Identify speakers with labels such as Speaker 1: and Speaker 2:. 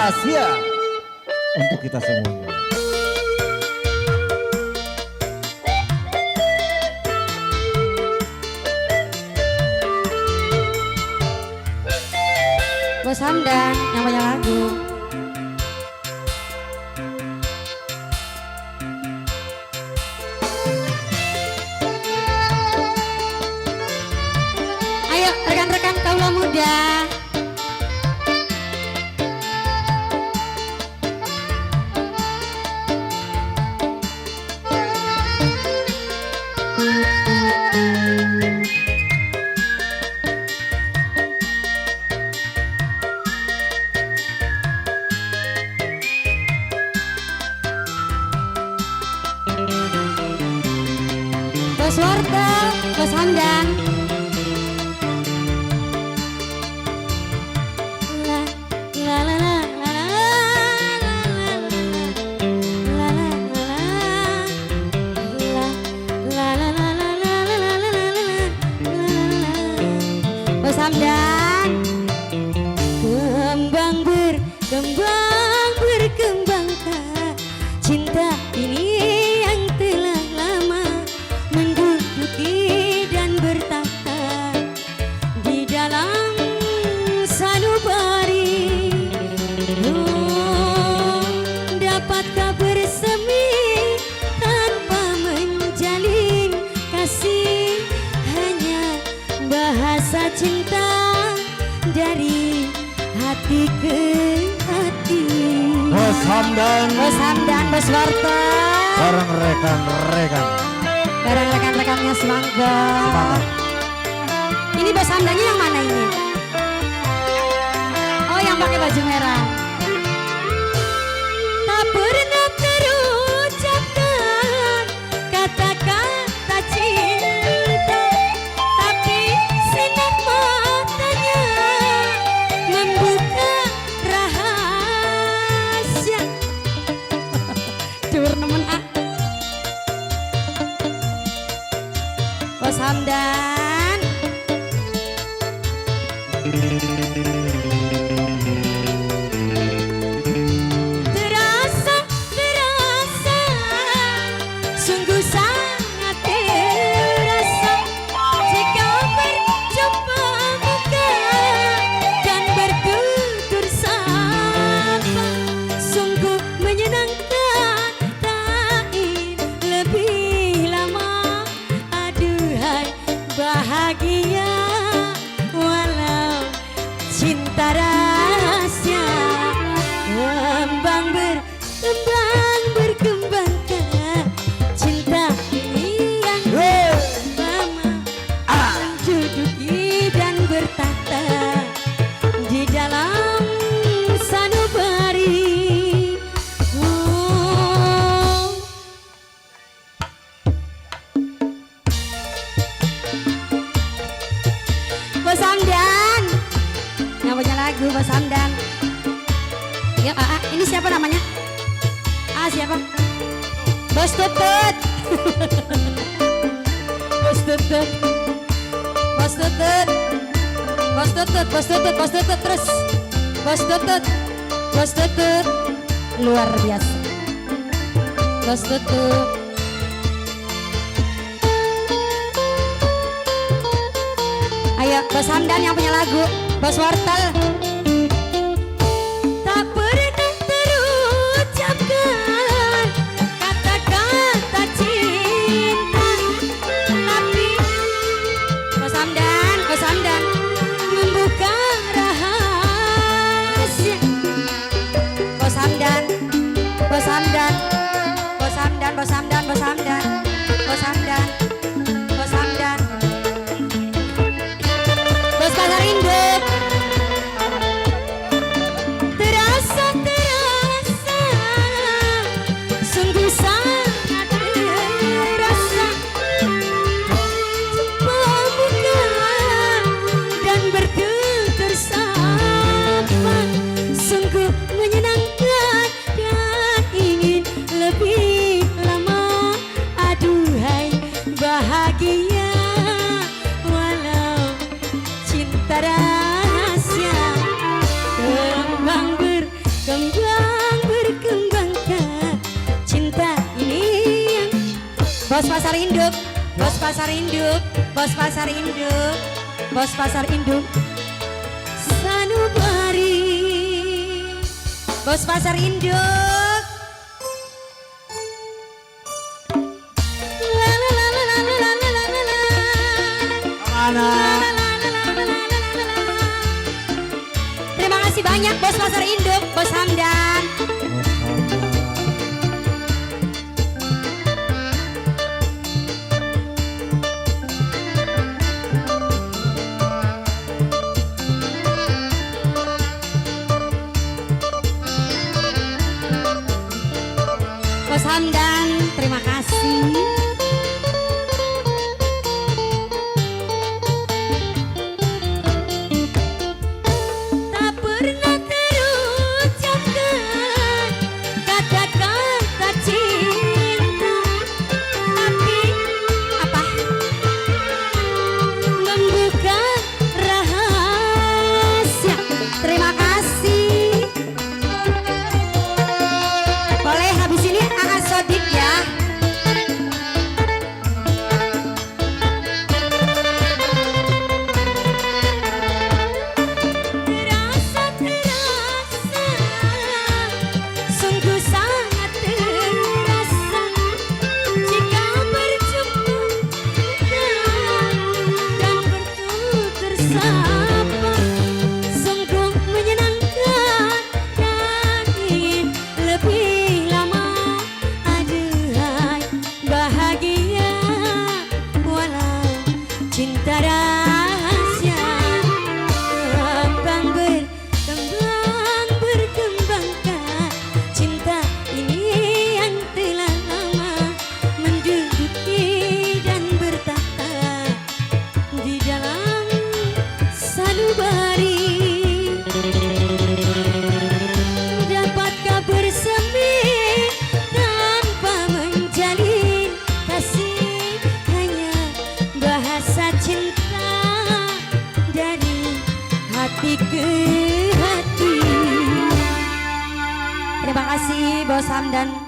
Speaker 1: rahasia untuk kita semuanya.
Speaker 2: Bos Hamdan yang punya lagu. Ayo rekan-rekan kaula muda. Bos Wortel, Bos Hamdan. La la la la la la la la la. Bos Hamdan. Kembang berkembangkan cinta ini yang telah lama menduduki dan bertahta di dalam sanubari. Oh, dapatkah bersemi tanpa menjalin kasih, hanya bahasa cinta dari hati ke hati.
Speaker 1: Bos Hamdan,
Speaker 2: Bos Hamdan, Bos Wortel,
Speaker 1: bareng rekan-rekan.
Speaker 2: bareng rekan-rekannya semangga.
Speaker 1: Semangat.
Speaker 2: Ini Bos Hamdannya yang mana ini? Oh, yang pakai baju merah. Tak pernah terucapkan kata-kata cinta, tapi sinar matanya membuka rahasia. Dur nemen ah. Bos Hamdan. Terasa, sungguh sangat terasa jika berjumpa muka dan bertutur sapa. Sungguh menyenangkan, tak ingin lebih lama. Aduhai bahagia walau cinta rahasia. Berkembangkan cinta ini yang lama menduduki dan bertahta di dalam sanubari. Oh. Bos Hamdan yang punya lagu, Bos Hamdan. Ya, ini siapa namanya? Siapa? Bos Tutut. Bos Tutut. Bos Tutut. Bos Tutut, Bos Tutut, Bos Tutut terus. Bos Tutut. Bos Tutut. Luar biasa. Bos Tutut. Ayo, Bos Hamdan yang punya lagu, Bos Wortel. Tak pernah terucapkan kata-kata cinta, tapi Bos Hamdan membuka rahasia. Bos Hamdan, Bos Hamdan, Bos Hamdan, Bos Hamdan, Bos Hamdan, Bos Hamdan, Bos Hamdan. Bos Pasar Induk. Terasa, sungguh sangat terasa jumpa muka dan bertutur sapa. Sungguh menyenangkan dan ingin lebih lama. Bos pasar induk, bos pasar induk, bos pasar induk, bos pasar induk. Sanubari, bos pasar induk. La la la la la la la la la la.
Speaker 1: Mana?
Speaker 2: Terima kasih banyak bos pasar induk, bos Hamdan. Bos Hamdan, terima kasih. Tak pernah terucapkan kata-kata cinta, tapi apa? Membuka rahasia. Terima kasih. Boleh habis ini Aa Sodik ya. Terasa, sungguh sangat terasa jika berjumpa dan bertutur sapa. Sungguh menyenangkan dan ingin lebih lama. Aduhai bahagia walau cinta rahasia. Berkembangkan cinta ini yang telah lama menduduki dan bertahta di dalam sanubari. Dapatkah bersemi tanpa menjalin kasih, hanya bahasa cinta dari hati ke hati. Terima kasih Bos Hamdan.